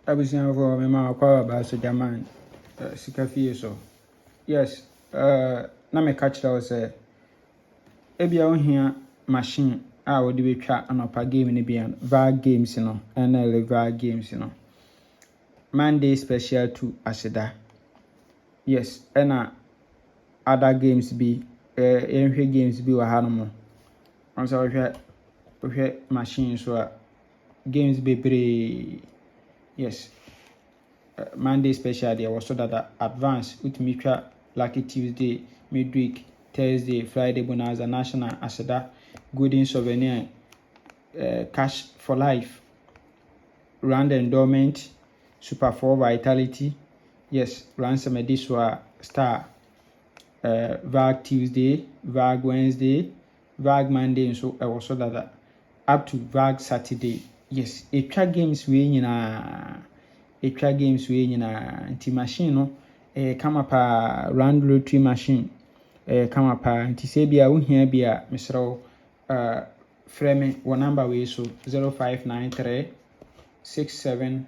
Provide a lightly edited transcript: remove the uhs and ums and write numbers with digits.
Abusiafo me ma kwa ba so jaman sika fie so. Yes, na me ka kira wo se ebia wo hia machine a wo de betwa anopa game ne bia VAR games no NL VAR games no. Monday special to aseda. Yes, ena other games bi enhwe games bi wa hanom. Onso wo hwe machine so a games bebre. Yes. Monday special there was so that advance utumi twa Lucky Tuesday, midweek, Thursday, Friday bonanza, national aseda, golden souvenir, cash for life, round endowment, super 4 vitality, yes, ransom ediswa star, VAG Tuesday, VAG Wednesday, VAG Monday, and so was so that up to VAG Saturday. Yes, a track games we etwa games we nyina nti machine no kama pa round rotary machine kama pa nti se bia wo hia bia mesrew frɛ me wo number we so 0593 67